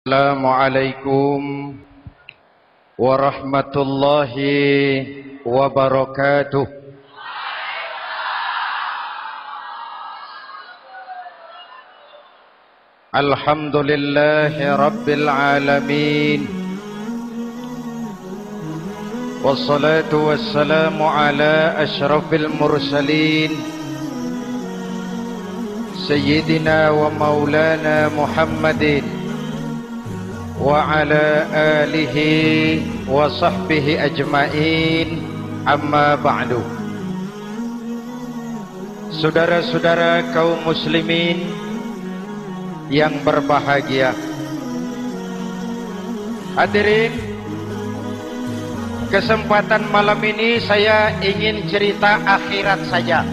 Assalamualaikum warahmatullahi wabarakatuh. Alhamdulillahi rabbil alamin. Wassalatu wassalamu ala asyrafil mursalin Sayyidina wa maulana Muhammadin wa ala alihi wa sahbihi ajma'in, amma ba'du. Saudara-saudara kaum muslimin yang berbahagia, hadirin, kesempatan malam ini saya ingin cerita akhirat saja.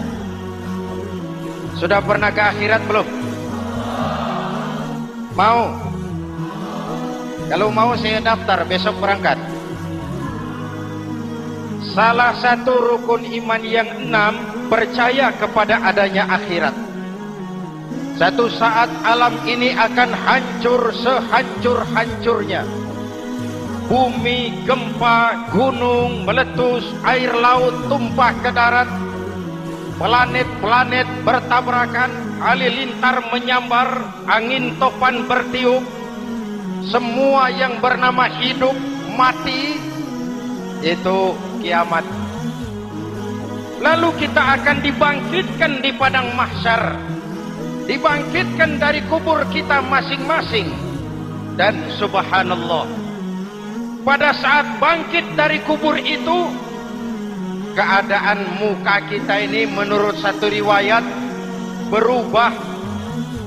Sudah pernah ke akhirat belum? Mau? Kalau mau saya daftar, besok berangkat. Salah satu rukun iman yang 6, percaya kepada adanya akhirat. Satu saat alam ini akan hancur sehancur-hancurnya. Bumi, gempa, gunung meletus, air laut tumpah ke darat, planet-planet bertabrakan, halilintar menyambar, angin topan bertiup. Semua yang bernama hidup, mati, itu kiamat. Lalu kita akan dibangkitkan di padang mahsyar, dibangkitkan dari kubur kita masing-masing. Dan subhanallah, pada saat bangkit dari kubur itu, keadaan muka kita ini menurut satu riwayat berubah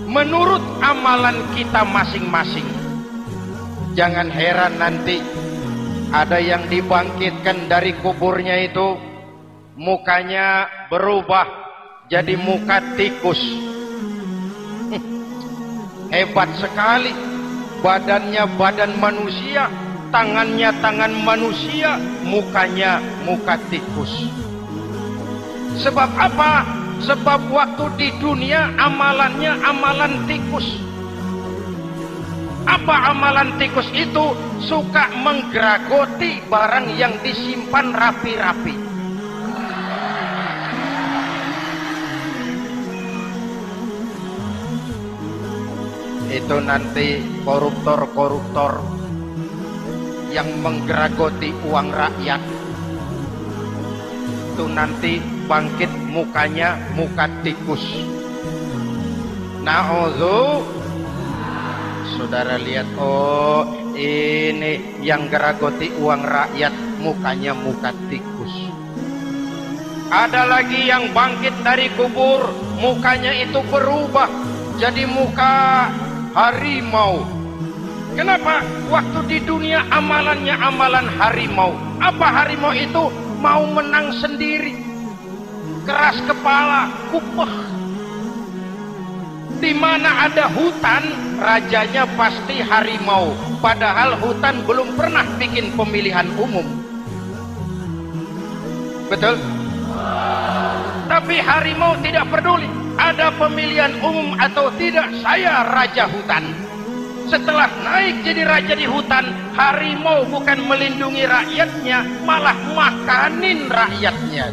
menurut amalan kita masing-masing. Jangan heran nanti ada yang dibangkitkan dari kuburnya itu mukanya berubah jadi muka tikus. Hebat sekali, badannya badan manusia, tangannya tangan manusia, mukanya muka tikus. Sebab apa? Sebab waktu di dunia amalannya amalan tikus. Apa amalan tikus itu? Suka menggeragoti barang yang disimpan rapi-rapi. Itu nanti koruptor-koruptor yang menggeragoti uang rakyat, itu nanti bangkit mukanya muka tikus. Na'udzu. Saudara lihat, oh ini yang geragoti uang rakyat mukanya muka tikus. Ada lagi yang bangkit dari kubur, mukanya itu berubah jadi muka harimau. Kenapa? Waktu di dunia amalannya amalan harimau. Apa harimau itu? Mau menang sendiri, keras kepala, kupeh. Di mana ada hutan, rajanya pasti harimau. Padahal hutan belum pernah bikin pemilihan umum. Betul? Tapi harimau tidak peduli ada pemilihan umum atau tidak, saya raja hutan. Setelah naik jadi raja di hutan, harimau bukan melindungi rakyatnya, malah makanin rakyatnya.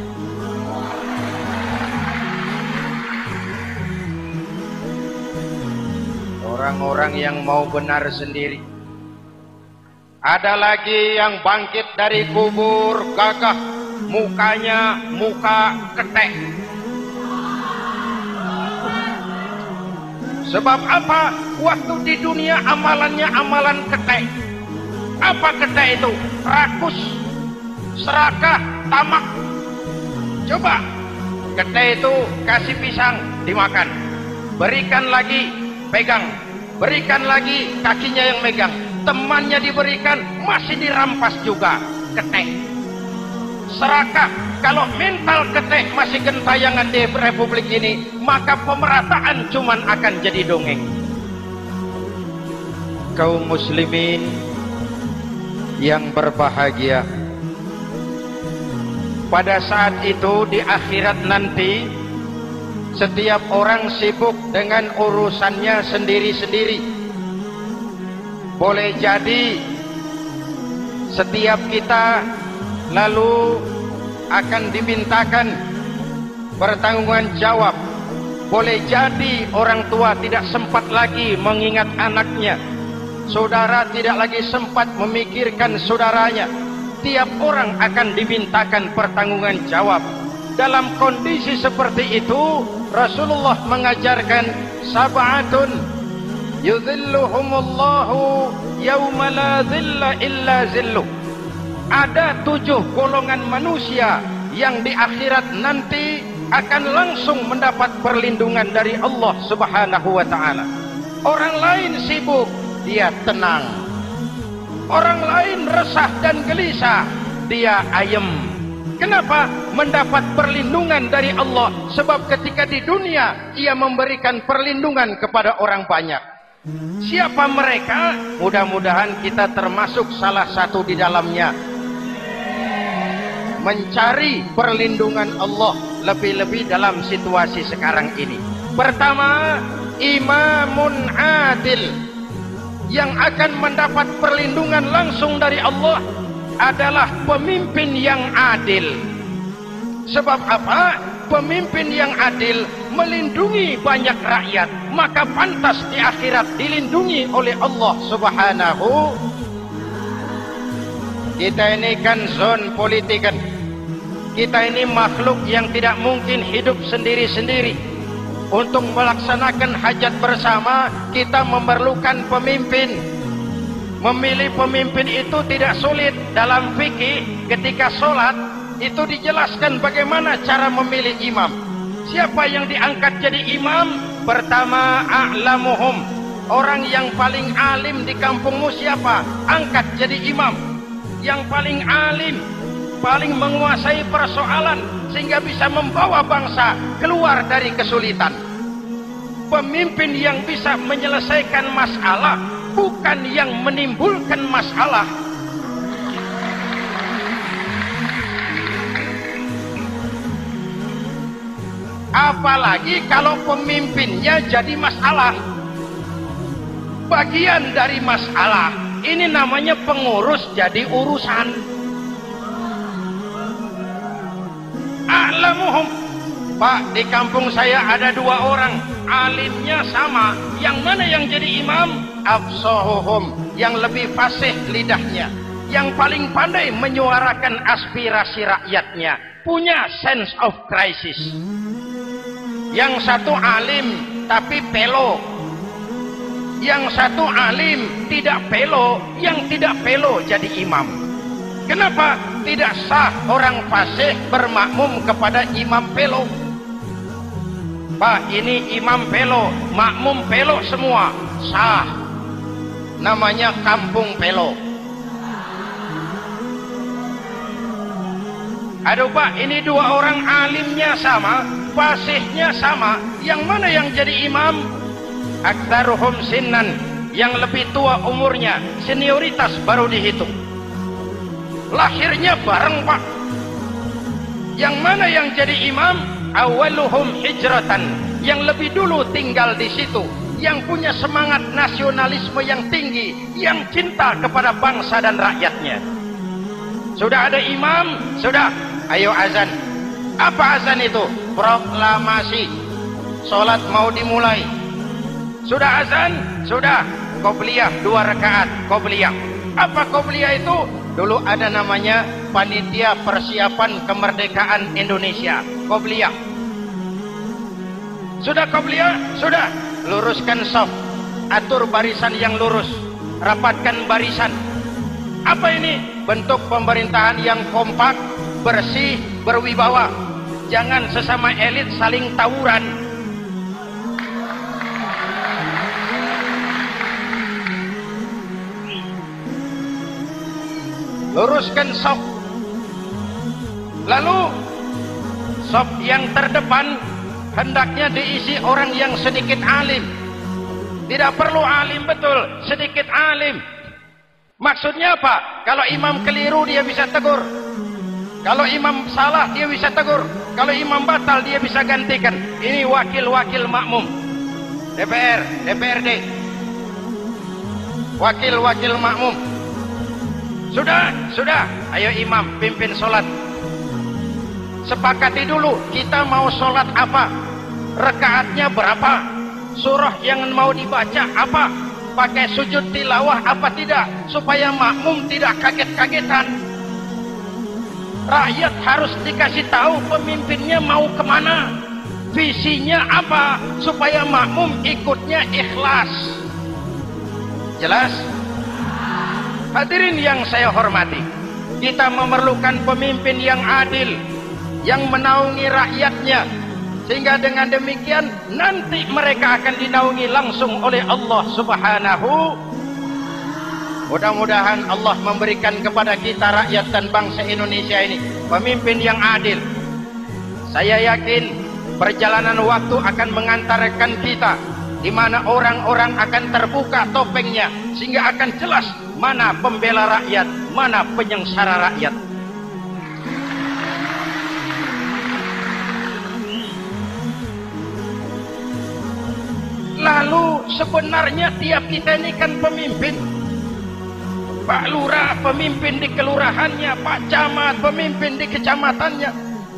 Orang-orang yang mau benar sendiri. Ada lagi yang bangkit dari kubur gagah, mukanya muka ketek. Sebab apa? Waktu di dunia amalannya amalan ketek. Apa ketek itu? Rakus, serakah, tamak. Coba, ketek itu kasih pisang dimakan, berikan lagi, pegang, berikan lagi, kakinya yang megang, temannya diberikan, masih dirampas juga. Ketek. Serakah, kalau mental ketek masih gentayangan di republik ini, maka pemerataan cuman akan jadi dongeng. Kaum muslimin yang berbahagia, pada saat itu di akhirat nanti setiap orang sibuk dengan urusannya sendiri-sendiri. boleh jadi setiap kita lalu akan dimintakan pertanggungjawaban jawab. Boleh jadi orang tua tidak sempat lagi mengingat anaknya, saudara tidak lagi sempat memikirkan saudaranya. Tiap orang akan dimintakan pertanggungjawaban jawab. Dalam kondisi seperti itu, Rasulullah mengajarkan sab'atun yudhilluhumullahu yawma la dhilla illa zilluh. Ada 7 golongan manusia yang di akhirat nanti akan langsung mendapat perlindungan dari Allah Subhanahu wa ta'ala. Orang lain sibuk, dia tenang. Orang lain resah dan gelisah, dia ayem. Kenapa? Mendapat perlindungan dari Allah. Sebab ketika di dunia ia memberikan perlindungan kepada orang banyak. Siapa mereka? Mudah-mudahan kita termasuk salah satu di dalamnya. Mencari perlindungan Allah lebih-lebih dalam situasi sekarang ini. Pertama, imamun adil. Yang akan mendapat perlindungan langsung dari Allah adalah pemimpin yang adil. Sebab apa? Pemimpin yang adil melindungi banyak rakyat, maka pantas di akhirat dilindungi oleh Allah Subhanahu. Kita ini kan zon politik kan. Kita ini makhluk yang tidak mungkin hidup sendiri-sendiri. Untuk melaksanakan hajat bersama, kita memerlukan pemimpin. Memilih pemimpin itu tidak sulit. Dalam fikih, ketika sholat, itu dijelaskan bagaimana cara memilih imam. Siapa yang diangkat jadi imam? Pertama, a'lamuhum. Orang yang paling alim di kampungmu siapa? Angkat jadi imam. Yang paling alim, paling menguasai persoalan, sehingga bisa membawa bangsa keluar dari kesulitan. Pemimpin yang bisa menyelesaikan masalah, bukan yang menimbulkan masalah. Apalagi kalau pemimpinnya jadi masalah, bagian dari masalah. Ini namanya pengurus jadi urusan. A'lamuhum. Pak, di kampung saya ada 2 orang, alimnya sama. Yang mana yang jadi imam? Afsahuhum, yang lebih fasih lidahnya, yang paling pandai menyuarakan aspirasi rakyatnya, punya sense of crisis. Yang satu alim tapi pelo, yang satu alim tidak pelo, yang tidak pelo jadi imam. Kenapa? Tidak sah orang fasih bermakmum kepada imam pelo. Pak, ini imam pelo, makmum pelo semua, sah. Namanya kampung pelo. Aduh Pak, ini 2 orang alimnya sama, fasihnya sama, yang mana yang jadi imam? Aktsaruhum sinnan, yang lebih tua umurnya, senioritas baru dihitung. Lahirnya bareng Pak. Yang mana yang jadi imam? Awaluhum hijratan, yang lebih dulu tinggal di situ, yang punya semangat nasionalisme yang tinggi, yang cinta kepada bangsa dan rakyatnya. Sudah ada imam, sudah, ayo azan. Apa azan itu? Proklamasi. Sholat mau dimulai. Sudah azan? Sudah. Qobliyah 2 rakaat. Qobliyah. Apa qobliyah itu? Dulu ada namanya Panitia Persiapan Kemerdekaan Indonesia. Qobliyah. Sudah qobliyah? Sudah. Luruskan shaf. Atur barisan yang lurus. Rapatkan barisan. Apa ini? Bentuk pemerintahan yang kompak, bersih, berwibawa. Jangan sesama elit saling tawuran. Luruskan shaf. Lalu shaf yang terdepan hendaknya diisi orang yang sedikit alim. Tidak perlu alim betul, sedikit alim. Maksudnya apa? Kalau imam keliru dia bisa tegur. Kalau imam salah dia bisa tegur. Kalau imam batal dia bisa gantikan. Ini wakil-wakil makmum. DPR, DPRD. wakil-wakil makmum. Sudah, ayo imam pimpin sholat. Sepakati dulu kita mau sholat apa, rakaatnya berapa, surah yang mau dibaca apa, pakai sujud tilawah apa tidak, supaya makmum tidak kaget-kagetan. Rakyat harus dikasih tahu pemimpinnya mau kemana, visinya apa, supaya makmum ikutnya ikhlas. Jelas? Hadirin yang saya hormati, kita memerlukan pemimpin yang adil, yang menaungi rakyatnya, sehingga dengan demikian nanti mereka akan dinaungi langsung oleh Allah Subhanahu. Mudah-mudahan Allah memberikan kepada kita rakyat dan bangsa Indonesia ini pemimpin yang adil. Saya yakin perjalanan waktu akan mengantarkan kita di mana orang-orang akan terbuka topengnya, sehingga akan jelas mana pembela rakyat, mana penyengsara rakyat. Lalu sebenarnya tiap kita ini kan pemimpin. Pak Lurah pemimpin di kelurahannya, Pak Camat pemimpin di kecamatannya,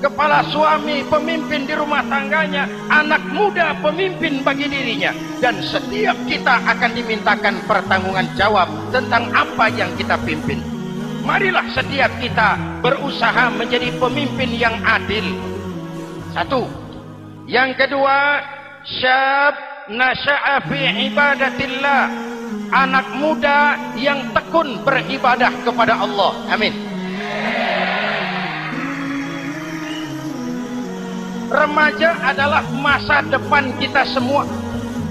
kepala suami pemimpin di rumah tangganya, anak muda pemimpin bagi dirinya. Dan setiap kita akan dimintakan pertanggungan jawab tentang apa yang kita pimpin. Marilah setiap kita berusaha menjadi pemimpin yang adil. Satu. Yang kedua, syab nasya'a fi ibadatillah, anak muda yang tekun beribadah kepada Allah. Amin. Remaja adalah masa depan kita semua.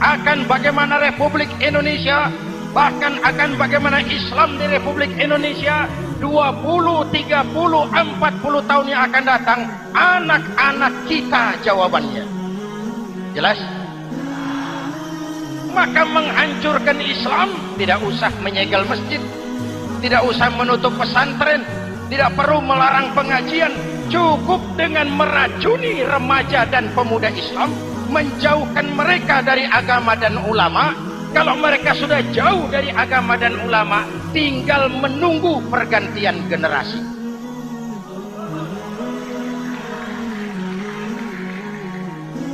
Akan bagaimana Republik Indonesia, bahkan akan bagaimana Islam di Republik Indonesia 20, 30, 40 tahun yang akan datang, anak-anak kita jawabannya. Jelas? Maka menghancurkan Islam tidak usah menyegel masjid, tidak usah menutup pesantren, tidak perlu melarang pengajian. Cukup dengan meracuni remaja dan pemuda Islam, menjauhkan mereka dari agama dan ulama. Kalau mereka sudah jauh dari agama dan ulama, tinggal menunggu pergantian generasi.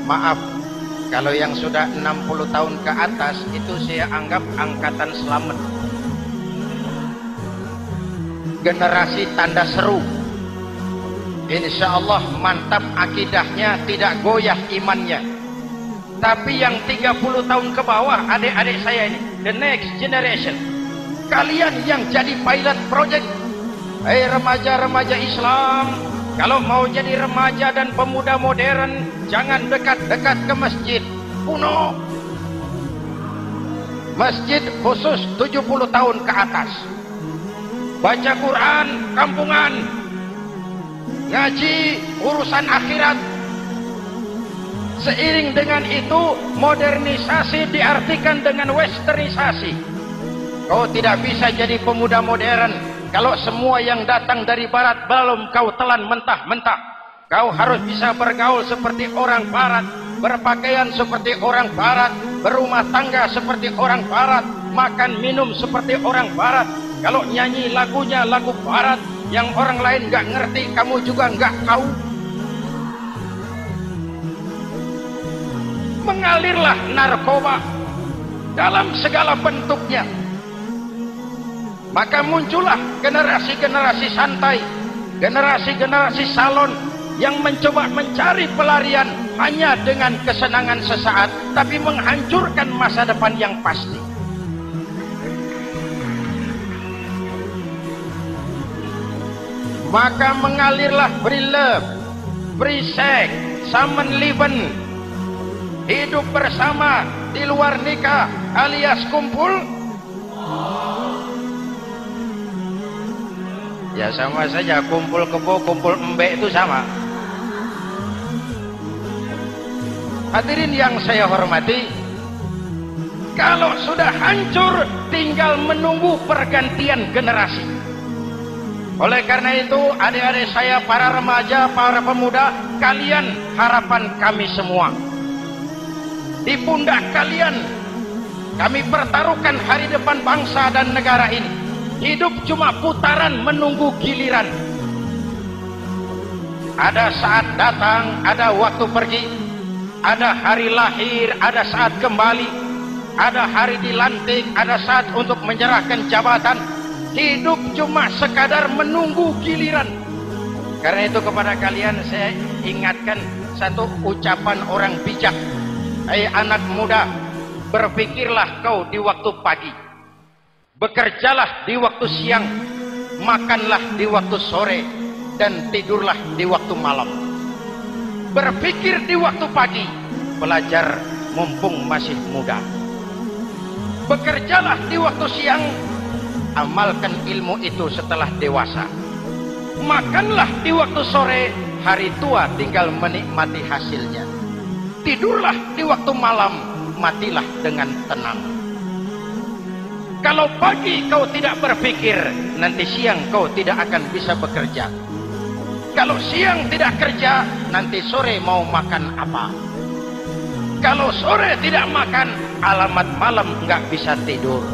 Maaf, kalau yang sudah 60 tahun ke atas itu saya anggap angkatan selamat. Generasi tanda seru. Insya Allah mantap akidahnya, tidak goyah imannya. Tapi yang 30 tahun ke bawah, adik-adik saya ini, the next generation, kalian yang jadi pilot project. Hei remaja-remaja Islam, kalau mau jadi remaja dan pemuda modern, jangan dekat-dekat ke masjid kuno. Masjid khusus 70 tahun ke atas. Baca Quran kampungan, ngaji urusan akhirat. Seiring dengan itu, modernisasi diartikan dengan westernisasi. Kau tidak bisa jadi pemuda modern kalau semua yang datang dari barat belum kau telan mentah-mentah. Kau harus bisa bergaul seperti orang barat, berpakaian seperti orang barat, berumah tangga seperti orang barat, makan minum seperti orang barat. Kalau nyanyi lagunya lagu barat yang orang lain nggak ngerti, kamu juga nggak tahu. Mengalirlah narkoba dalam segala bentuknya. Maka muncullah generasi-generasi santai, generasi-generasi salon yang mencoba mencari pelarian hanya dengan kesenangan sesaat, tapi menghancurkan masa depan yang pasti. Maka mengalirlah free love, free sex, samenleben, hidup bersama di luar nikah alias kumpul. Ya sama saja, kumpul kebo, kumpul embek itu sama. Hadirin yang saya hormati, kalau sudah hancur tinggal menunggu pergantian generasi. Oleh karena itu, adik-adik saya, para remaja, para pemuda, kalian harapan kami semua. Di pundak kalian Kami pertaruhkan hari depan bangsa dan negara ini. Hidup cuma putaran menunggu giliran. Ada saat datang, ada waktu pergi. Ada hari lahir, ada saat kembali. Ada hari dilantik, ada saat untuk menyerahkan jabatan. Hidup cuma sekadar menunggu giliran. Karena itu kepada kalian saya ingatkan satu ucapan orang bijak. Hai anak muda, berpikirlah kau di waktu pagi, bekerjalah di waktu siang, makanlah di waktu sore, dan tidurlah di waktu malam. Berpikir di waktu pagi, belajar mumpung masih muda. Bekerjalah di waktu siang, amalkan ilmu itu setelah dewasa. Makanlah di waktu sore, hari tua tinggal menikmati hasilnya. Tidurlah di waktu malam, matilah dengan tenang. Kalau pagi kau tidak berpikir, nanti siang kau tidak akan bisa bekerja. Kalau siang tidak kerja, nanti sore mau makan apa? Kalau sore tidak makan, alamat malam nggak bisa tidur.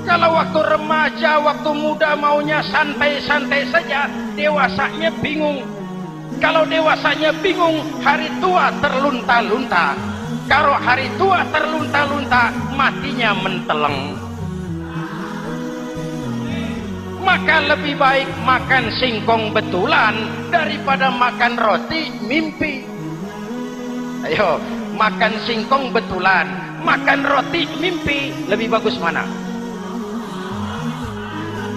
Kalau waktu remaja, waktu muda maunya santai-santai saja, dewasanya bingung. Kalau dewasanya bingung, hari tua terlunta-lunta. Kalau hari tua terlunta-lunta, matinya menteleng. Maka lebih baik makan singkong betulan daripada makan roti mimpi. Ayo, makan singkong betulan, makan roti mimpi, lebih bagus mana?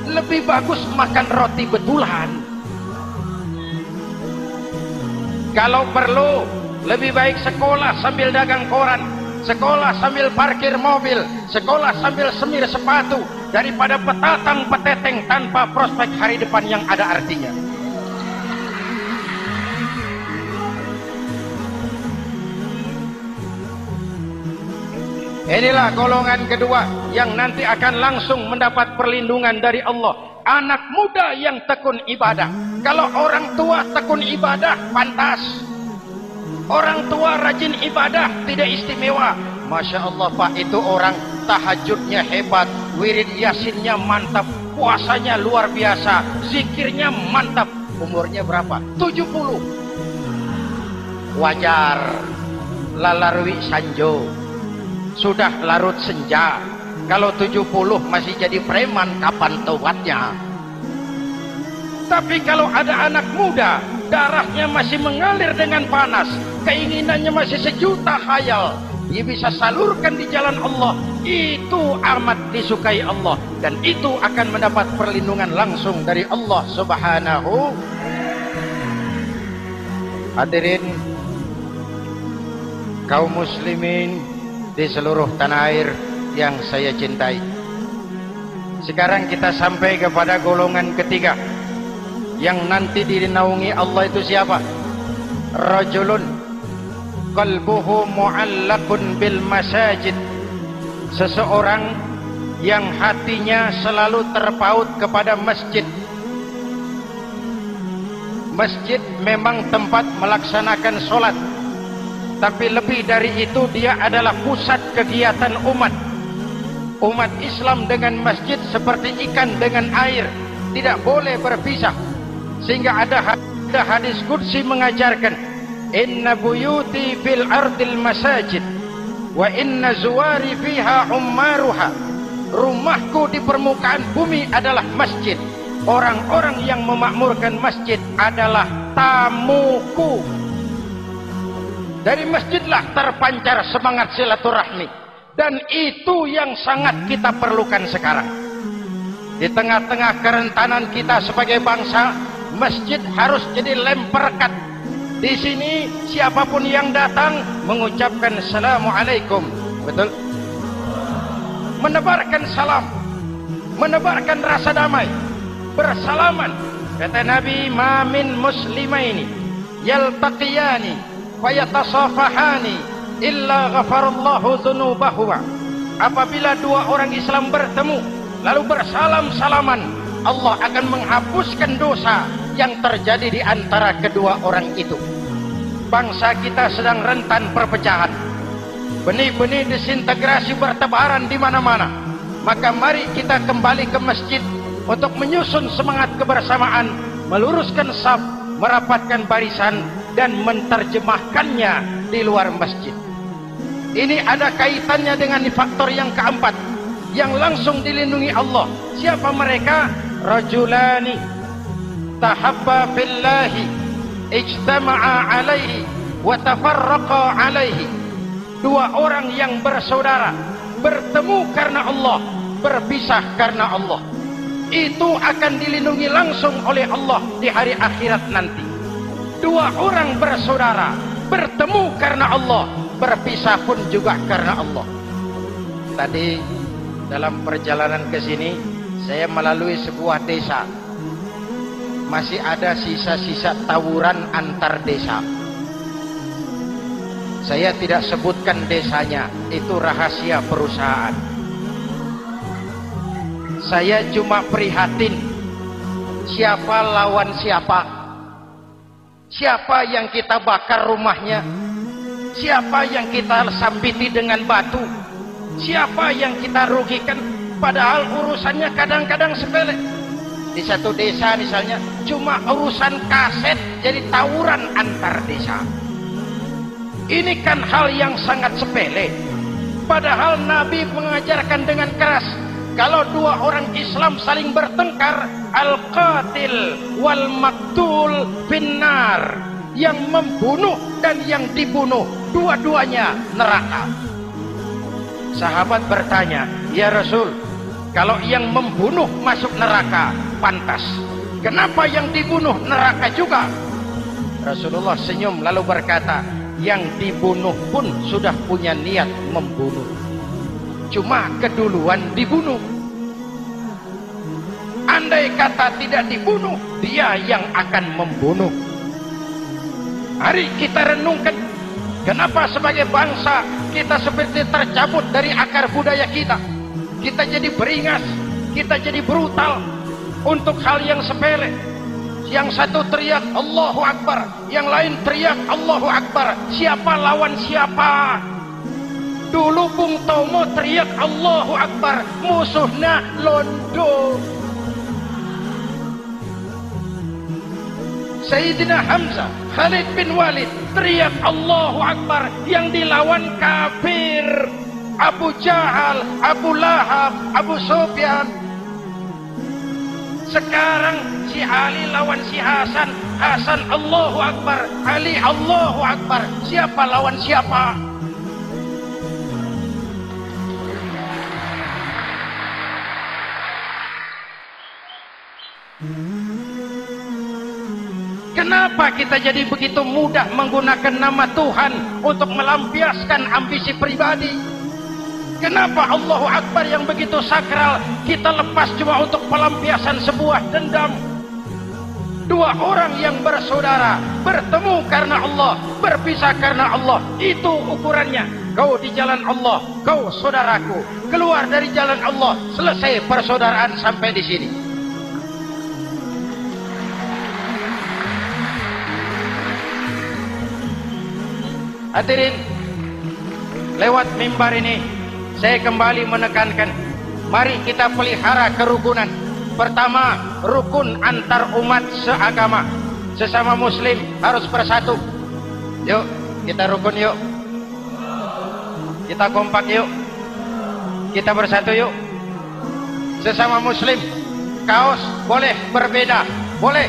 Lebih bagus makan roti betulan. Kalau perlu, lebih baik sekolah sambil dagang koran, sekolah sambil parkir mobil, sekolah sambil semir sepatu, daripada petatang peteteng tanpa prospek hari depan yang ada artinya. Inilah golongan kedua yang nanti akan langsung mendapat perlindungan dari Allah. Anak muda yang tekun ibadah. Kalau orang tua tekun ibadah, pantas. Orang tua rajin ibadah, tidak istimewa. Masya Allah Pak, itu orang tahajudnya hebat, wirid yasinnya mantap, puasanya luar biasa, zikirnya mantap. Umurnya berapa? 70. Wajar. Lalarwi sanjo. Sudah larut senja. Kalau 70 masih jadi preman, kapan tobatnya? Tapi kalau ada anak muda, darahnya masih mengalir dengan panas, keinginannya masih sejuta khayal, dia bisa salurkan di jalan Allah, itu amat disukai Allah, dan itu akan mendapat perlindungan langsung dari Allah Subhanahu. Hadirin kaum muslimin di seluruh tanah air yang saya cintai, sekarang kita sampai kepada golongan ketiga yang nanti dinaungi Allah. Itu siapa? Rajulun qalbuhu mu'allaqun bil masajid. Seseorang yang hatinya selalu terpaut kepada masjid. Masjid memang tempat melaksanakan sholat, tapi lebih dari itu dia adalah pusat kegiatan umat. Umat Islam dengan masjid seperti ikan dengan air, tidak boleh berpisah. Sehingga ada hadis qudsi mengajarkan, inna buyuti fil ardil masajid wa inna zuwari fiha ummaruha. Rumahku di permukaan bumi adalah masjid. Orang-orang yang memakmurkan masjid adalah tamuku. Dari masjidlah terpancar semangat silaturahmi, dan itu yang sangat kita perlukan sekarang. Di tengah-tengah kerentanan kita sebagai bangsa, masjid harus jadi lem perekat. Di sini siapapun yang datang mengucapkan assalamualaikum, betul? Menebarkan salam, menebarkan rasa damai, bersalaman. Kata Nabi, ma min muslimaini yaltaqiyani fayatasafahani illa ghafarallahu dzunubahuma. Apabila dua orang Islam bertemu lalu bersalam-salaman, Allah akan menghapuskan dosa yang terjadi di antara kedua orang itu. Bangsa kita sedang rentan perpecahan. Benih-benih disintegrasi bertebaran di mana-mana. Maka mari kita kembali ke masjid untuk menyusun semangat kebersamaan, meluruskan saf, merapatkan barisan, dan menerjemahkannya di luar masjid. Ini ada kaitannya dengan faktor yang keempat, yang langsung dilindungi Allah. Siapa mereka? Rajulani tahabba fillahi ijtama'a alaihi wa tafarraqa alaihi. Dua orang yang bersaudara, bertemu karena Allah, berpisah karena Allah. Itu akan dilindungi langsung oleh Allah di hari akhirat nanti. Dua orang bersaudara, bertemu karena Allah, berpisah pun juga karena Allah. Tadi dalam perjalanan ke sini saya melalui sebuah desa. Masih ada sisa-sisa tawuran antar desa. Saya tidak sebutkan desanya, itu rahasia perusahaan. Saya cuma prihatin siapa lawan siapa. Siapa yang kita bakar rumahnya, siapa yang kita sambiti dengan batu, siapa yang kita rugikan, padahal urusannya kadang-kadang sepele. Di satu desa misalnya cuma urusan kaset jadi tawuran antar desa. Ini kan hal yang sangat sepele, padahal Nabi mengajarkan dengan keras, kalau dua orang Islam saling bertengkar, al-qatil wal maktul finnar, yang membunuh dan yang dibunuh dua-duanya neraka. Sahabat bertanya, ya Rasul, kalau yang membunuh masuk neraka pantas, kenapa yang dibunuh neraka juga? Rasulullah senyum lalu berkata, yang dibunuh pun sudah punya niat membunuh, cuma keduluan dibunuh. Andai kata tidak dibunuh, dia yang akan membunuh. Mari kita renungkan, kenapa sebagai bangsa kita seperti tercabut dari akar budaya kita. Kita jadi beringas, kita jadi brutal untuk hal yang sepele. Yang satu teriak Allahu Akbar, yang lain teriak Allahu Akbar. Siapa lawan siapa? Dulu Bung Tomo teriak Allahu Akbar, musuhnya londo. Sayyidina Hamzah, Khalid bin Walid teriak Allahu Akbar, yang dilawan kafir. Abu Jahal, Abu Lahab, Abu Sufyan. Sekarang si Ali lawan si Hasan, Hasan Allahu Akbar, Ali Allahu Akbar. Siapa lawan siapa? Kenapa kita jadi begitu mudah menggunakan nama Tuhan untuk melampiaskan ambisi pribadi? Kenapa Allahu Akbar yang begitu sakral kita lepas cuma untuk pelampiasan sebuah dendam? Dua orang yang bersaudara, bertemu karena Allah, berpisah karena Allah. Itu ukurannya. Kau di jalan Allah, kau saudaraku. Keluar dari jalan Allah, selesai persaudaraan sampai di sini. Hadirin, lewat mimbar ini saya kembali menekankan, mari kita pelihara kerukunan. Pertama, rukun antar umat seagama, sesama muslim harus bersatu. Yuk, kita rukun yuk. Kita kompak yuk. Kita bersatu yuk. Sesama muslim, kaos boleh berbeda, boleh.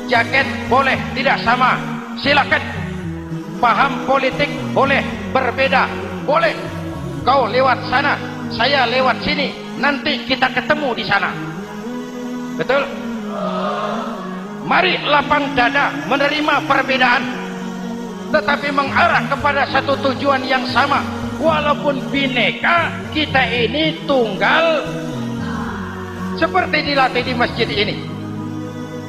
Jaket boleh tidak sama, silakan. Paham politik boleh berbeda, boleh. Kau lewat sana, saya lewat sini, nanti kita ketemu di sana. Betul? Mari lapang dada menerima perbedaan, tetapi mengarah kepada satu tujuan yang sama. Walaupun bineka, kita ini tunggal. Seperti dilatih di masjid ini.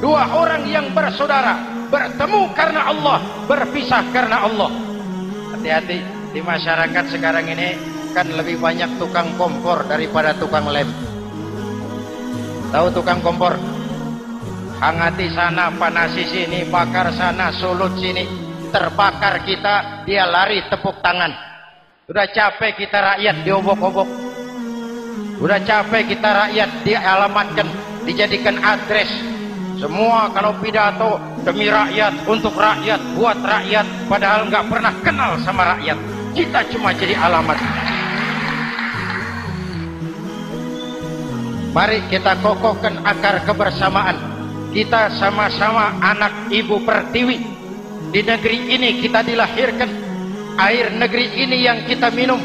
Dua orang yang bersaudara, bertemu karena Allah, berpisah karena Allah. Hati-hati, di masyarakat sekarang ini kan lebih banyak tukang kompor daripada tukang lem. Tahu tukang kompor? Hangati sana, panasi sini, bakar sana, sulut sini. Terbakar kita, dia lari tepuk tangan. Udah capek kita rakyat diobok-obok. Udah capek kita rakyat dialamatkan, dijadikan address. Semua kalau pidato demi rakyat, untuk rakyat, buat rakyat, padahal nggak pernah kenal sama rakyat. Kita cuma jadi alamat. Mari kita kokohkan akar kebersamaan. Kita sama-sama anak Ibu Pertiwi. Di negeri ini kita dilahirkan. Air negeri ini yang kita minum.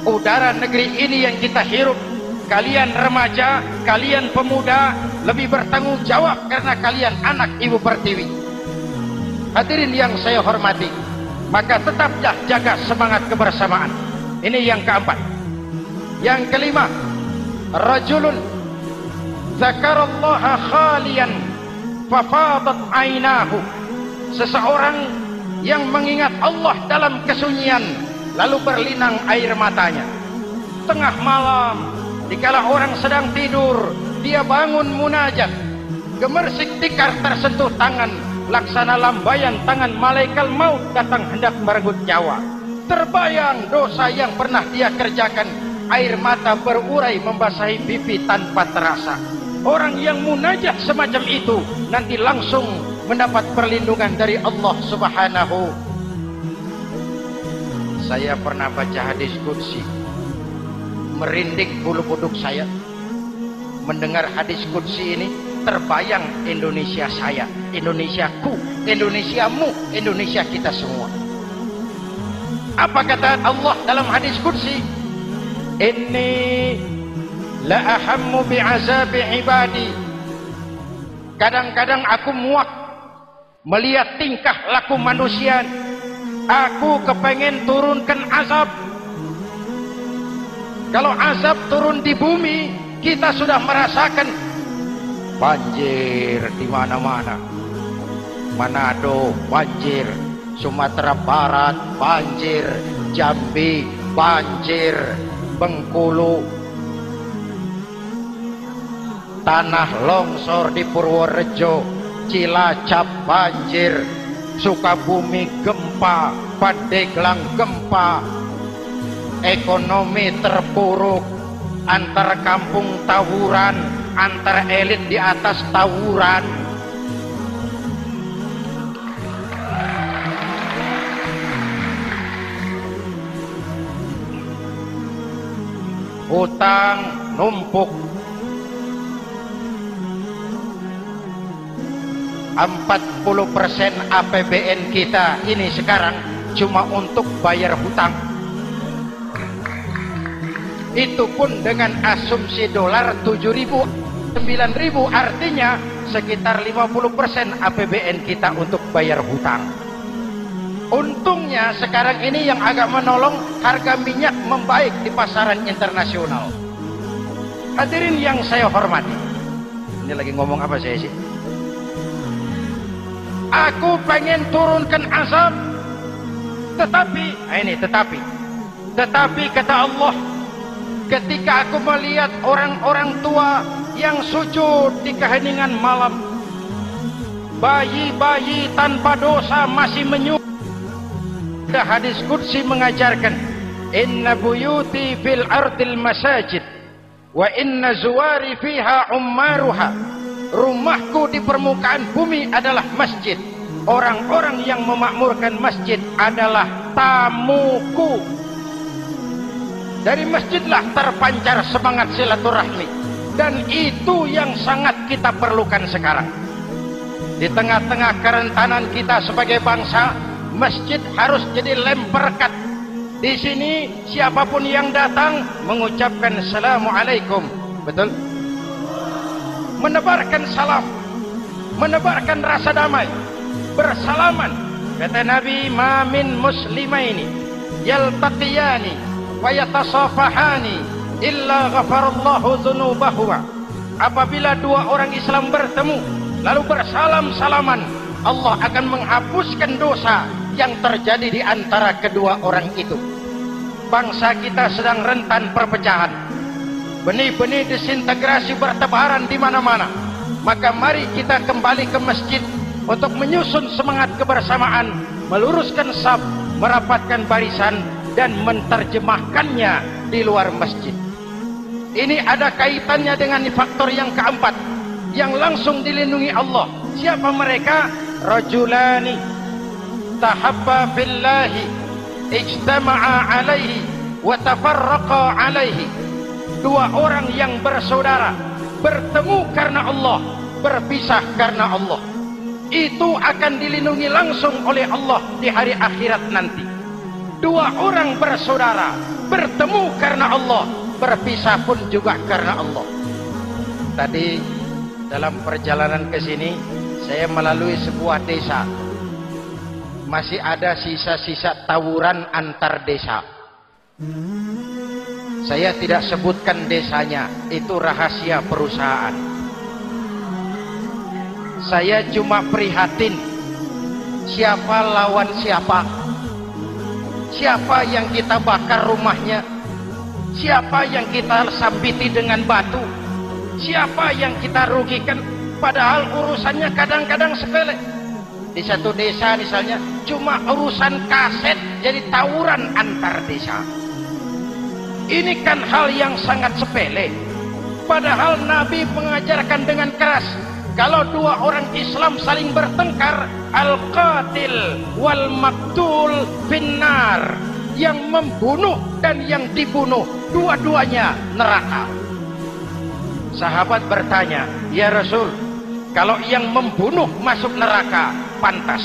Udara negeri ini yang kita hirup. Kalian remaja, kalian pemuda lebih bertanggung jawab karena kalian anak Ibu Pertiwi. Hadirin yang saya hormati, maka tetaplah jaga semangat kebersamaan. Ini yang keempat. Yang kelima, rajulun zakarallaha khalian fafadat ainahu. Seseorang yang mengingat Allah dalam kesunyian lalu berlinang air matanya. Tengah malam, dikala orang sedang tidur, dia bangun munajat. Gemersik tikar tersentuh tangan, laksana lambaian tangan malaikat maut datang hendak merenggut nyawa. Terbayang dosa yang pernah dia kerjakan, air mata berurai membasahi pipi tanpa terasa. Orang yang munajat semacam itu nanti langsung mendapat perlindungan dari Allah Subhanahu. Saya pernah baca hadis qudsi, merinding bulu kuduk saya. Mendengar hadis qudsi ini, terbayang Indonesia saya, Indonesiaku, Indonesiamu, Indonesia kita semua. Apa kata Allah dalam hadis qudsi? Inni la ahammu bi'azabi ibadi. Kadang-kadang aku muak melihat tingkah laku manusia. Aku kepengen turunkan azab. Kalau azab turun di bumi, kita sudah merasakan banjir di mana-mana. Manado banjir, Sumatera Barat banjir, Jambi banjir, Bengkulu, tanah longsor di Purworejo, Cilacap banjir, Sukabumi gempa, Pandeglang gempa, ekonomi terpuruk, antar kampung tawuran, antar elit di atas tawuran. Hutang numpuk. 40% APBN kita ini sekarang cuma untuk bayar hutang. Itu pun dengan asumsi dolar 7.000, 9.000, artinya sekitar 50% APBN kita untuk bayar hutang. Untungnya sekarang ini yang agak menolong, harga minyak membaik di pasaran internasional. Hadirin yang saya hormati, ini lagi ngomong apa saya sih? Aku pengen turunkan azab, tetapi kata Allah, ketika aku melihat orang-orang tua yang sujud di keheningan malam, bayi-bayi tanpa dosa masih menyujud. Hadis qudsi mengajarkan, inna buyuti fil ardil masajid wa inna zuwari fiha ummaruha. Rumahku di permukaan bumi adalah masjid. Orang-orang yang memakmurkan masjid adalah tamuku. Dari masjidlah terpancar semangat silaturahmi. Dan itu yang sangat kita perlukan sekarang. Di tengah-tengah kerentanan kita sebagai bangsa, masjid harus jadi lem perekat. Di sini siapapun yang datang mengucapkan assalamualaikum. Betul? Menebarkan salam, menebarkan rasa damai, bersalaman. Kata Nabi, ma min muslimaini yaltaqiyani wa yatasafahani illa ghafarallahu dzunubahuma. Apabila dua orang Islam bertemu lalu bersalam-salaman, Allah akan menghapuskan dosa yang terjadi di antara kedua orang itu. Bangsa kita sedang rentan perpecahan. benih-benih disintegrasi bertebaran di mana-mana. Maka mari kita kembali ke masjid untuk menyusun semangat kebersamaan, meluruskan saf, merapatkan barisan, dan menerjemahkannya di luar masjid. Ini ada kaitannya dengan faktor yang keempat yang langsung dilindungi Allah. Siapa mereka? Rajulani tahabba billahi ijtama'a alaihi wa tafarraqa alaihi. Dua orang yang bersaudara, bertemu karena Allah, berpisah karena Allah. Itu akan dilindungi langsung oleh Allah di hari akhirat nanti. Dua orang bersaudara, bertemu karena Allah, berpisah pun juga karena Allah. Tadi dalam perjalanan ke sini saya melalui sebuah desa. Masih ada sisa-sisa tawuran antar desa. Saya tidak sebutkan desanya, itu rahasia perusahaan. Saya cuma prihatin siapa lawan siapa. Siapa yang kita bakar rumahnya, siapa yang kita sambiti dengan batu, siapa yang kita rugikan, padahal urusannya kadang-kadang sepele. Di satu desa misalnya cuma urusan kaset jadi tawuran antar desa. Ini kan hal yang sangat sepele, padahal Nabi mengajarkan dengan keras, kalau dua orang Islam saling bertengkar, al-qatil wal maktul finnar, yang membunuh dan yang dibunuh dua-duanya neraka. Sahabat bertanya, ya Rasul, kalau yang membunuh masuk neraka pantas,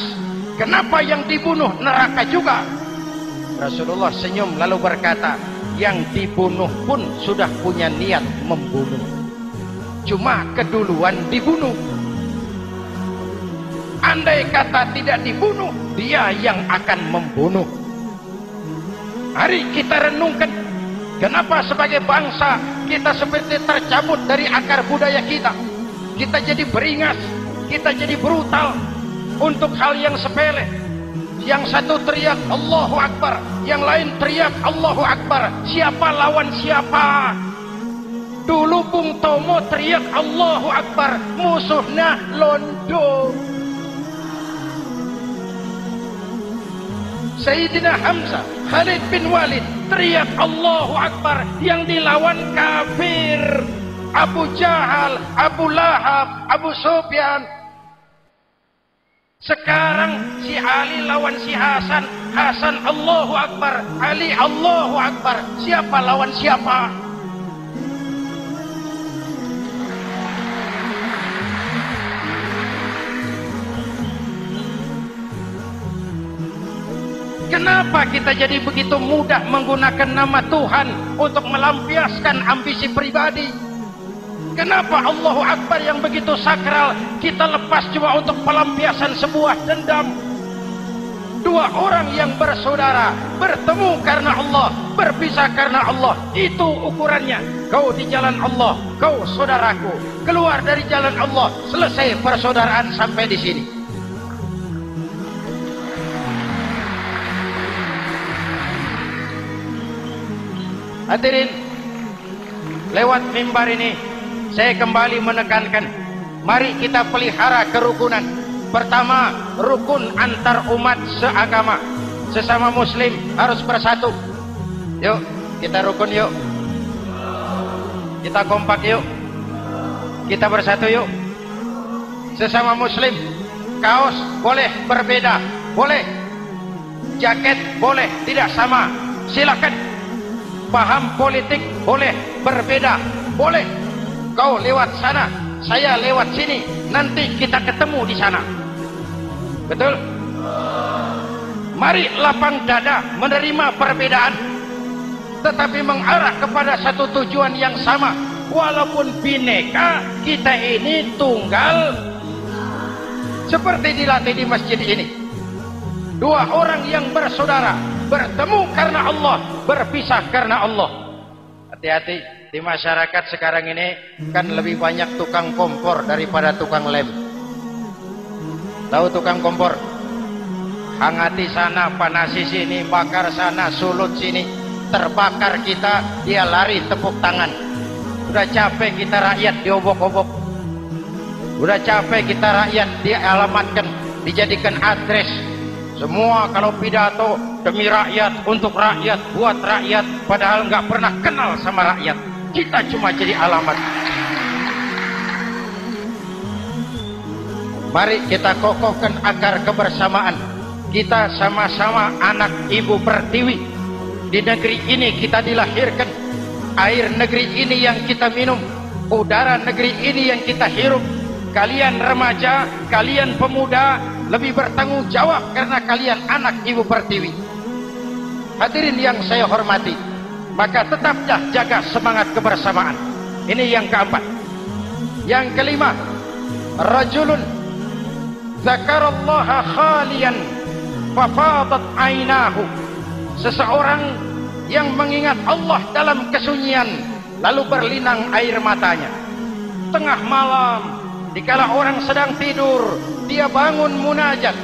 kenapa yang dibunuh neraka juga? Rasulullah senyum lalu berkata, yang dibunuh pun sudah punya niat membunuh, cuma keduluan dibunuh. Andai kata tidak dibunuh, dia yang akan membunuh. Mari kita renungkan, kenapa sebagai bangsa kita seperti tercabut dari akar budaya kita. Kita jadi beringas, kita jadi brutal untuk hal yang sepele. Yang satu teriak Allahu Akbar, yang lain teriak Allahu Akbar. Siapa lawan siapa? Dulu Bung Tomo teriak Allahu Akbar, musuhnya londo. Sayyidina Hamzah, Khalid bin Walid teriak Allahu Akbar, yang dilawan kafir. Abu Jahal, Abu Lahab, Abu Sufyan. Sekarang si Ali lawan si Hasan, Hasan Allahu Akbar, Ali Allahu Akbar. Siapa lawan siapa? Kenapa kita jadi begitu mudah menggunakan nama Tuhan untuk melampiaskan ambisi pribadi? Kenapa Allahu Akbar yang begitu sakral kita lepas cuma untuk pelampiasan sebuah dendam? Dua orang yang bersaudara, bertemu karena Allah, berpisah karena Allah. Itu ukurannya. Kau di jalan Allah, kau saudaraku. Keluar dari jalan Allah, selesai persaudaraan sampai di sini. Hadirin, lewat mimbar ini saya kembali menekankan, mari kita pelihara kerukunan. Pertama, rukun antar umat seagama, sesama muslim harus bersatu. Yuk, kita rukun yuk. Kita kompak yuk. Kita bersatu yuk. Sesama muslim, kaos boleh berbeda, boleh. Jaket boleh tidak sama, silakan. Paham politik boleh berbeda, boleh. Kau lewat sana, saya lewat sini, nanti kita ketemu di sana. Betul? Mari lapang dada menerima perbedaan, tetapi mengarah kepada satu tujuan yang sama. Walaupun bineka, kita ini tunggal. Seperti dilatih di masjid ini. Dua orang yang bersaudara, bertemu karena Allah, berpisah karena Allah. Hati-hati. Di masyarakat sekarang ini kan lebih banyak tukang kompor daripada tukang lem. Tahu tukang kompor? Hangati sana, panasi sini, bakar sana, sulut sini. Terbakar kita, dia lari tepuk tangan. Udah capek kita rakyat diobok-obok. Udah capek kita rakyat dialamatkan, dijadikan address. Semua kalau pidato demi rakyat, untuk rakyat, buat rakyat, padahal nggak pernah kenal sama rakyat. Kita cuma jadi alamat. Mari kita kokohkan akar kebersamaan. Kita sama-sama anak Ibu Pertiwi. Di negeri ini kita dilahirkan. Air negeri ini yang kita minum. Udara negeri ini yang kita hirup. Kalian remaja, kalian pemuda lebih bertanggung jawab karena kalian anak Ibu Pertiwi. Hadirin yang saya hormati, maka tetaplah jaga semangat kebersamaan. Ini yang keempat. Yang kelima, rajulun zakarallaha khalian fafadat ainahu. Seseorang yang mengingat Allah dalam kesunyian lalu berlinang air matanya. Tengah malam, dikala orang sedang tidur, dia bangun munajat.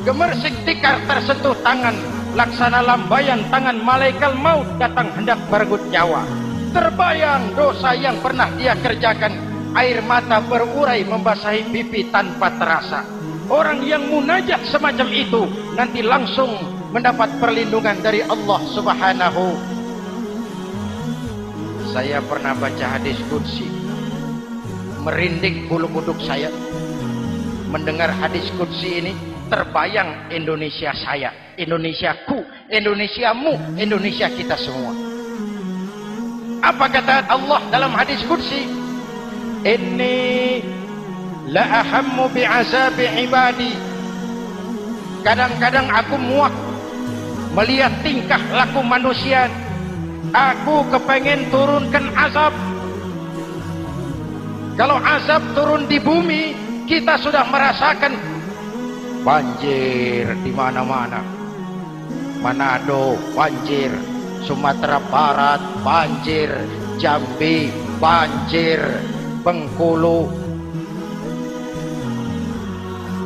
Gemersik tikar tersentuh tangan, laksana lambaian tangan malaikat maut datang hendak merenggut nyawa. Terbayang dosa yang pernah dia kerjakan, air mata berurai membasahi pipi tanpa terasa. Orang yang munajat semacam itu nanti langsung mendapat perlindungan dari Allah Subhanahu. Saya pernah baca hadis qudsi, merinding bulu kuduk saya mendengar hadis qudsi ini. Terbayang Indonesia saya, Indonesiaku, Indonesiamu, Indonesia kita semua. Apa kata Allah dalam hadis qudsi? Inni la ahammu bi'azabi ibadi. Kadang-kadang aku muak melihat tingkah laku manusia. Aku kepengen turunkan azab. Kalau azab turun di bumi, kita sudah merasakan banjir di mana-mana. Manado banjir, Sumatera Barat banjir, Jambi banjir, Bengkulu,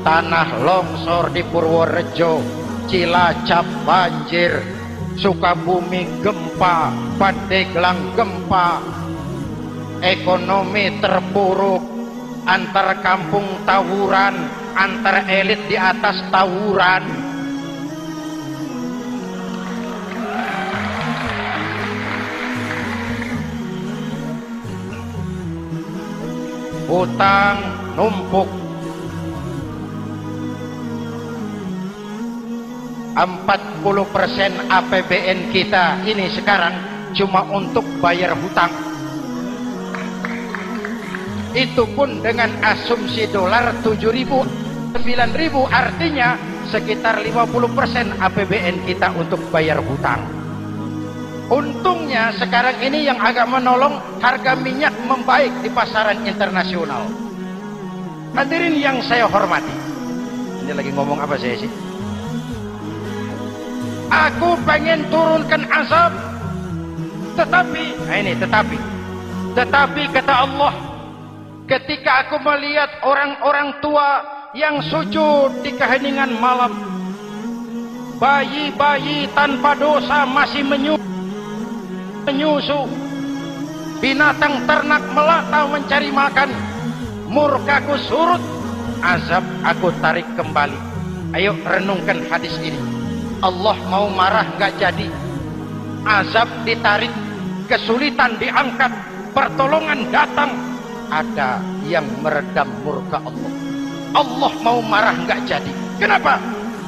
tanah longsor di Purworejo, Cilacap banjir, Sukabumi gempa, Pandeglang gempa, ekonomi terpuruk, antar kampung tawuran, antar elit di atas tawuran. Hutang numpuk. 40% APBN kita ini sekarang cuma untuk bayar hutang. Itu pun dengan asumsi dolar 7.000, 9.000, artinya sekitar 50% APBN kita untuk bayar hutang. Untungnya sekarang ini yang agak menolong, harga minyak membaik di pasaran internasional. Hadirin yang saya hormati, ini lagi ngomong apa saya sih? Aku pengen turunkan azab, tetapi kata Allah, ketika aku melihat orang-orang tua yang sujud di keheningan malam, bayi-bayi tanpa dosa masih menyusu, binatang ternak melata mencari makan, murkaku surut, azab aku tarik kembali. Ayo renungkan hadis ini. Allah mau marah nggak jadi, azab ditarik, kesulitan diangkat, pertolongan datang, ada yang meredam murka Allah. Allah mau marah nggak jadi. Kenapa?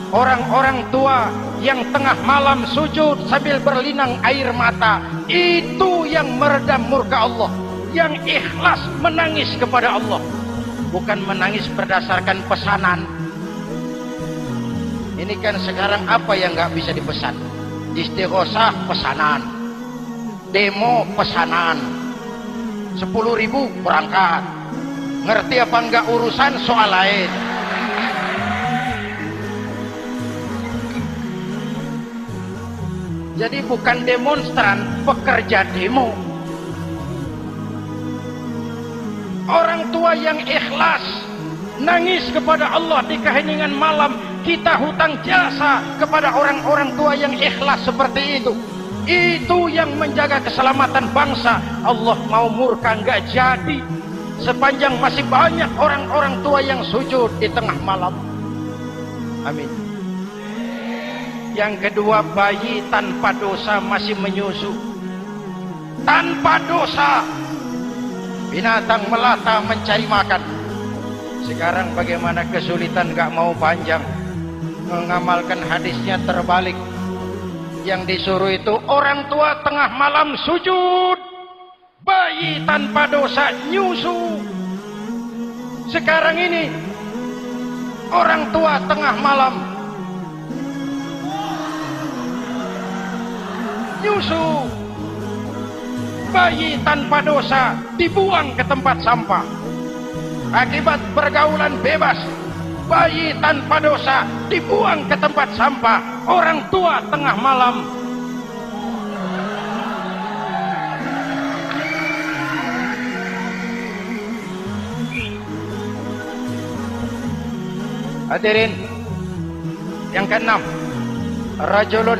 Orang-orang tua yang tengah malam sujud sambil berlinang air mata, itu yang meredam murka Allah. Yang ikhlas menangis kepada Allah, bukan menangis berdasarkan pesanan. Ini kan sekarang apa yang nggak bisa dipesan? Istighosah pesanan, demo pesanan, 10.000 berangkat. Ngerti apa enggak urusan soal lain. Jadi bukan demonstran, pekerja demo. Orang tua yang ikhlas nangis kepada Allah di keheningan malam. Kita hutang jasa kepada orang-orang tua yang ikhlas seperti itu. Itu yang menjaga keselamatan bangsa. Allah mau murka nggak jadi, sepanjang masih banyak orang-orang tua yang sujud di tengah malam. Amin. Yang kedua, bayi tanpa dosa masih menyusu. Tanpa dosa. Binatang melata mencari makan. Sekarang bagaimana kesulitan, gak mau panjang. Mengamalkan hadisnya terbalik. Yang disuruh itu orang tua tengah malam sujud. Bayi tanpa dosa nyusu. Sekarang ini orang tua tengah malam nyusu. Bayi tanpa dosa dibuang ke tempat sampah. Akibat pergaulan bebas, bayi tanpa dosa dibuang ke tempat sampah. Orang tua tengah malam hadirin. Yang keenam, rajulun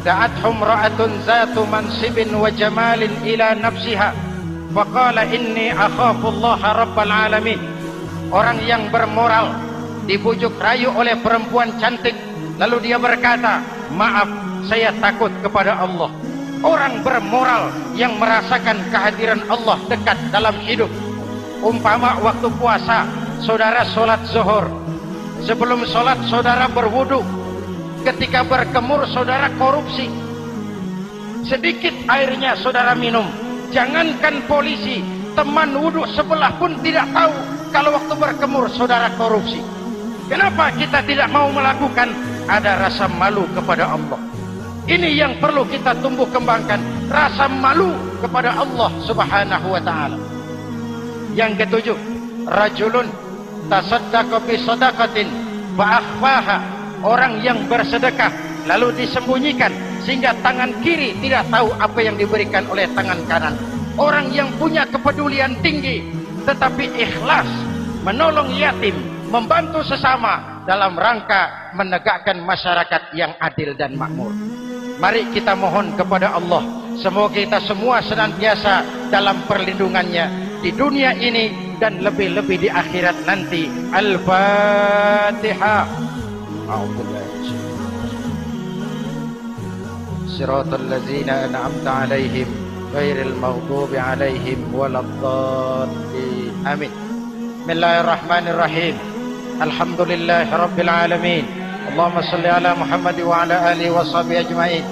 da'athum ra'atun zatu mansibin wa jamalin ila nafsiha faqala inni akhafullaha rabbal alamin. Orang yang bermoral dibujuk rayu oleh perempuan cantik, lalu dia berkata, maaf, saya takut kepada Allah. Orang bermoral yang merasakan kehadiran Allah dekat dalam hidup. Umpama waktu puasa, saudara sholat zuhur. Sebelum sholat saudara berwudu. Ketika berkemur saudara korupsi. Sedikit airnya saudara minum. Jangankan polisi, teman wudu sebelah pun tidak tahu kalau waktu berkemur saudara korupsi. Kenapa kita tidak mau melakukan? Ada rasa malu kepada Allah. Ini yang perlu kita tumbuh kembangkan, rasa malu kepada Allah Subhanahu wa taala. Yang ketujuh, rajulun tasaddaqa bi shadaqatin fa akhfaha. Orang yang bersedekah lalu disembunyikan sehingga tangan kiri tidak tahu apa yang diberikan oleh tangan kanan. Orang yang punya kepedulian tinggi tetapi ikhlas menolong yatim, membantu sesama dalam rangka menegakkan masyarakat yang adil dan makmur. Mari kita mohon kepada Allah, semoga kita semua senantiasa dalam perlindungannya di dunia ini dan lebih-lebih di akhirat nanti. Al-Fatihah. Siratal ladzina an'amta 'alaihim ghairil maghdubi 'alaihim waladdallin. Amin. Bismillahirrahmanirrahim. Alhamdulillahirabbil alamin. Allahumma shalli ala Muhammad wa ala alihi wa sahbihi ajma'in.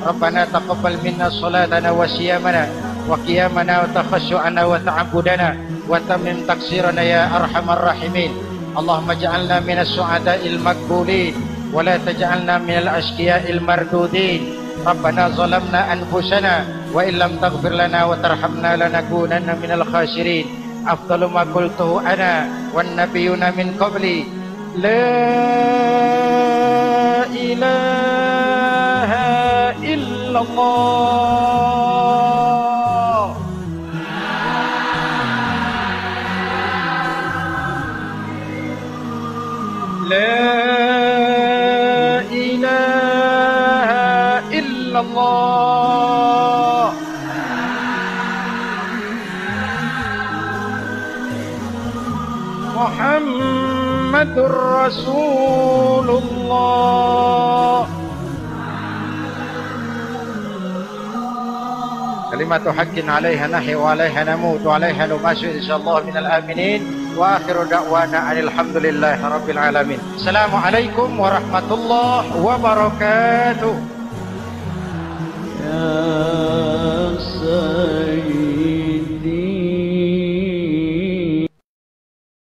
Rabbana taqabbal minna salatana wa siyamana wa qiyamana wa takhashu'ana wa ta'abbudana wa tammim taqsirana ya arhamar rahimin. Allahumma ja'alna minas su'ada'il maqbulin wa la taj'alna minal ashqiya'il mardudin. Rabbana zalamna anfusana wa illam taghfir lana wa tarhamna lanakunanna minal khasirin. Afdalu ma qultuhu ana wan nabiyyuna min qabli la ilaha illallah. La ilaha illallah. Muhammadur Rasulullah. Kalimatu haqqin 'alaiha nahya wa 'alaiha namut wa 'alaiha numashu insyaallah minal aminin. Wa akhiru da'wana alhamdulillahi rabbil alamin. Assalamualaikum warahmatullahi wabarakatuh. Ya Sayyid